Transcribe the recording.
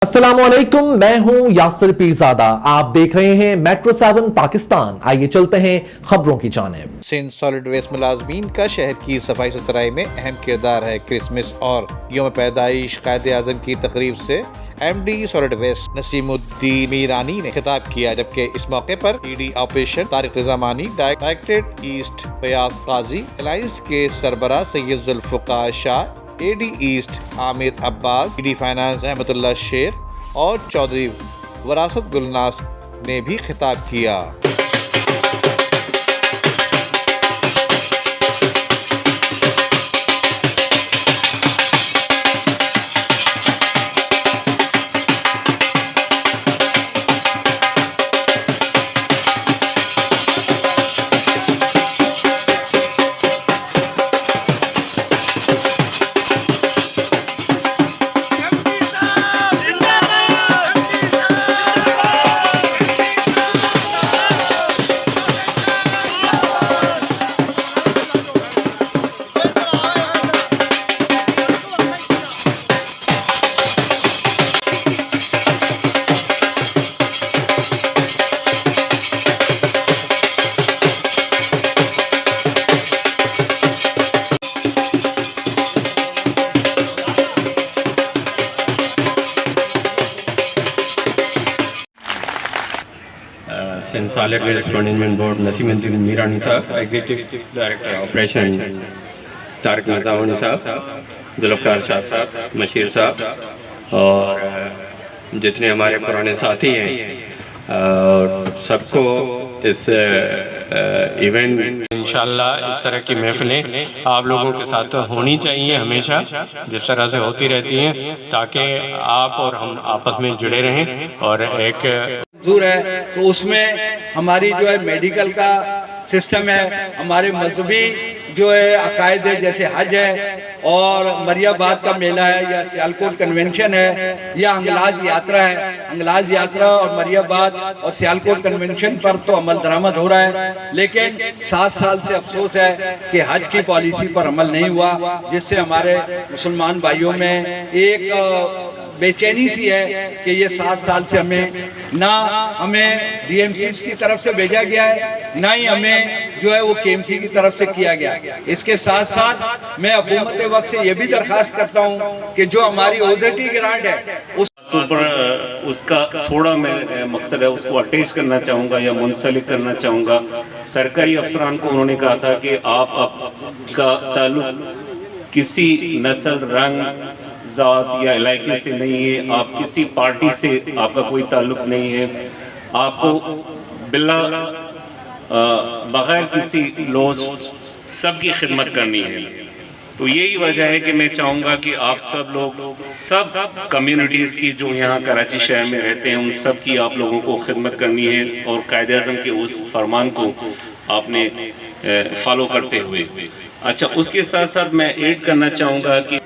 अस्सलामुअलैकुम, मैं हूं यासिर पीरजादा। आप देख रहे हैं मेट्रो 7 पाकिस्तान। आइए चलते हैं खबरों की जानिब। सिंध सॉलिड वेस्ट मुलाजमीन का शहर की सफाई सुथराई में अहम किरदार है। क्रिसमस और यौम पैदाइश कायदे आजम की तकरीब से MD solid waste Nasimuddin Mirani ने खिताब किया, जबकि इस मौके पर ED operation Tariq Razamani, directorate east Fayaz Qazi, alliance के सरबरा Syed Zulfiqar Shah, AD east Amir Abbas, ED finance Rahmatullah Sheikh और चौधरी वरासत गुलनास ने भी खिताब किया। Sindh solid waste management board Naseemuddin Mirani साहब, executive director operation Tariq Razamani साहब, जुल्फकार शाह साहब, मशीर साहब और जितने हमारे पुराने साथी हैं और सबको इस इवेंट इंशाल्लाह इस तरह की महफिलें आप लोगों के साथ होनी चाहिए हमेशा, जिस तरह से होती रहती हैं, ताकि आप और हम आपस में जुड़े रहें और एक मंजूर है। तो उसमें हमारी जो है मेडिकल का सिस्टम है, हमारे मजहबी जो है अकायद है, जैसे हज है और मरियाबाद का मेला है या सियालकोट कन्वेंशन है या अंगलाज यात्रा है। अंगलाज यात्रा और मरियाबाद और सियालकोट कन्वेंशन पर तो अमल दरामद हो रहा है, लेकिन 7 साल से अफसोस है कि हज की पॉलिसी पर अमल नहीं हुआ, जिससे हमारे मुसलमान भाइयों में एक बेचैनी सी है कि ये 7 साल से हमें DMC की तरफ से भेजा गया है, ना ही हमें जो है वो KMC की तरफ से किया गया। इसके साथ साथ मैं हुकूमत वक्त से ये भी दरखास्त करता हूँ कि जो हमारी OZT ग्रांट है उसका थोड़ा मैं मकसद है उसको अटैच करना चाहूँगा या मुंसलिक करना चाहूँगा। सरकारी अफसरान को उन्होंने कहा था कि आपका ताल्लुक किसी नस्ल, रंग, जात या इलाके से नहीं है, आप किसी पार्टी से आपका कोई ताल्लुक नहीं है, आपको बिला बगैर किसी लॉस सबकी खिदमत करनी है। तो यही वजह है कि मैं चाहूँगा कि आप सब लोग, सब कम्युनिटीज़ की जो यहाँ कराची शहर में रहते हैं, उन सब की आप लोगों को खिदमत करनी है और कायदे आज़म के उस फरमान को आपने फॉलो करते हुए। अच्छा, उसके साथ साथ मैं ऐड करना चाहूँगा कि